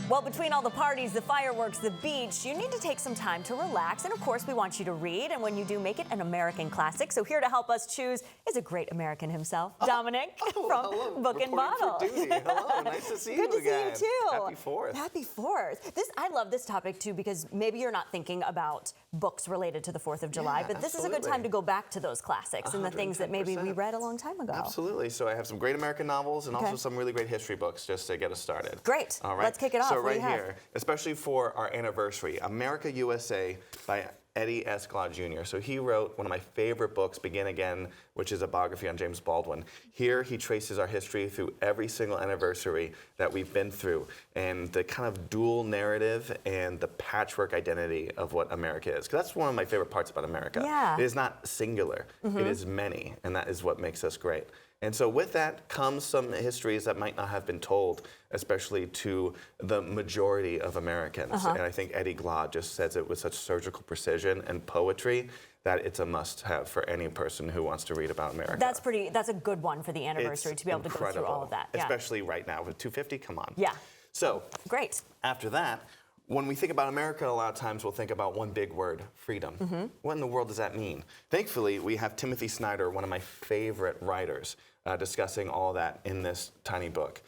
Well, between all the parties, the fireworks, the beach, you need to take some time to relax. And of course, we want you to read. And when you do, make it an American classic. So here to help us choose is a great American himself, Dominic from Book and Bottle. Hello, nice to see you again. Good to see you too. Happy 4th. Happy 4th. I love this topic too because maybe you're not thinking about books related to the 4th of July, but this is a good time to go back to those classics and the things that maybe we read a long time ago. Absolutely. So I have some great American novels and also some really great history books just to get us started. Great. All right. Let's kick it off. So right here, especially for our anniversary, America USA by Eddie S. Glaude Jr. So he wrote one of my favorite books, Begin Again, which is a biography on James Baldwin. Here he traces our history through every single anniversary that we've been through and the kind of dual narrative and the patchwork identity of what America is. Because that's one of my favorite parts about America. Yeah. It is not singular. It is many, and that is what makes us great. And so with that comes some histories that might not have been told, especially to the majority of Americans. And I think Eddie Glaude just says it with such surgical precision and poetry that it's a must-have for any person who wants to read about America. That's a good one for the anniversary to be able to go through all of that. Yeah. Especially right now with 250, come on. Yeah. So great. After that, when we think about America, a lot of times we'll think about one big word, freedom. What in the world does that mean? Thankfully, we have Timothy Snyder, one of my favorite writers, discussing all that in this tiny book.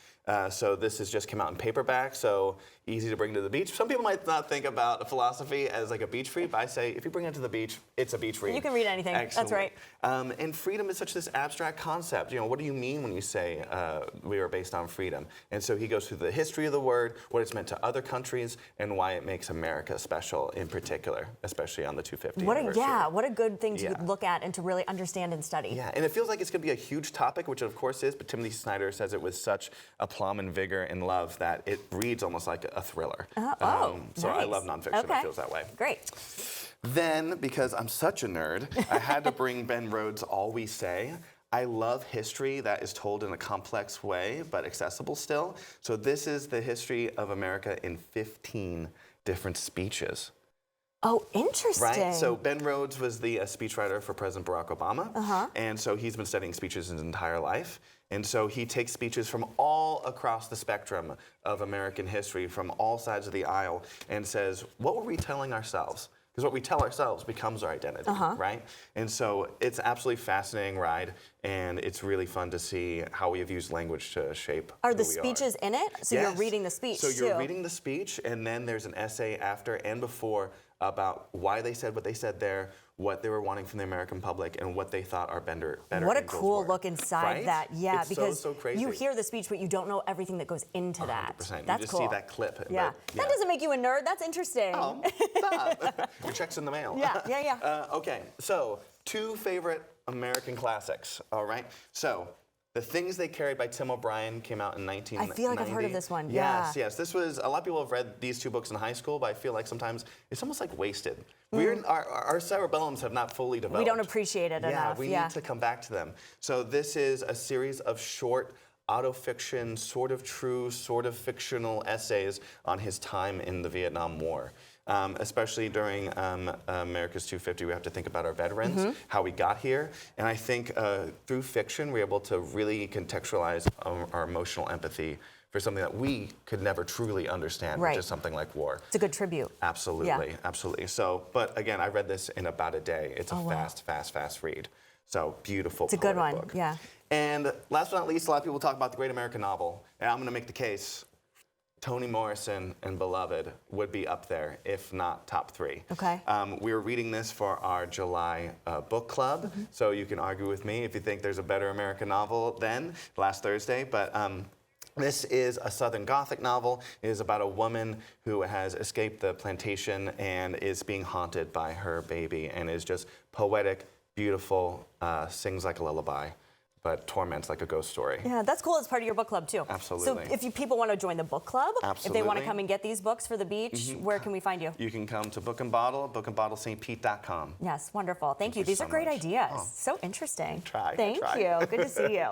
So this has just come out in paperback, so easy to bring to the beach. Some people might not think about philosophy as like a beach read, but I say if you bring it to the beach, it's a beach read. You can read anything. Excellent. That's right. And freedom is such this abstract concept. You know, what do you mean when you say we are based on freedom? And so he goes through the history of the word, what it's meant to other countries, and why it makes America special in particular, especially on the 250 anniversary. What a good thing to look at and to really understand and study. Yeah, and it feels like it's going to be a huge topic, which it of course is, but Timothy Snyder says it with such aplomb and vigor and love that it reads almost like a thriller. So I love nonfiction that feels that way. Great. Then, because I'm such a nerd, I had to bring Ben Rhodes' All We Say. I love history that is told in a complex way, but accessible still. So this is the history of America in 15 different speeches. Oh, interesting. Right? So Ben Rhodes was the speechwriter for President Barack Obama. And so he's been studying speeches his entire life. And so he takes speeches from all across the spectrum of American history, from all sides of the aisle, and says, what were we telling ourselves? Because what we tell ourselves becomes our identity, right? And so it's an absolutely fascinating ride, and it's really fun to see how we have used language to shape Are the speeches in it? So you're reading the speech, So you're reading the speech, and then there's an essay after and before about why they said what they said there, what they were wanting from the American public, and what they thought our better What a cool look inside that. Yeah, it's because so crazy. You hear the speech, but you don't know everything that goes into that. 100%. That's you just cool. see that clip. Yeah. That doesn't make you a nerd. That's interesting. Oh, stop. Your check's in the mail. Yeah. Okay, so 2 favorite American classics, all right? So, The Things They Carried by Tim O'Brien came out in 1990. I feel like I've heard of this one. Yes. This was, a lot of people have read these 2 books in high school, but I feel like sometimes it's almost like wasted. Our cerebellums have not fully developed. We don't appreciate it enough. We need to come back to them. So this is a series of short autofiction, sort of true, sort of fictional essays on his time in the Vietnam War. Especially during America's 250, we have to think about our veterans, how we got here. And I think through fiction, we're able to really contextualize our emotional empathy for something that we could never truly understand, which is something like war. It's a good tribute. Absolutely, absolutely. So, but again, I read this in about a day. It's a fast read. So beautiful. It's a good one, book. yeah. And last but not least, a lot of people talk about the great American novel. And I'm going to make the case. Toni Morrison and Beloved would be up there, if not top 3. Okay. We were reading this for our July book club, so you can argue with me if you think there's a better American novel than last Thursday. But this is a Southern Gothic novel. It is about a woman who has escaped the plantation and is being haunted by her baby, and is just poetic, beautiful, sings like a lullaby, but torments like a ghost story. Yeah, that's cool. It's part of your book club, too. Absolutely. So if people want to join the book club, if they want to come and get these books for the beach, where can we find you? You can come to Book and Bottle, bookandbottlestpete.com. Yes, wonderful. Thank you. These are great ideas. So interesting. Thank you. Good to see you.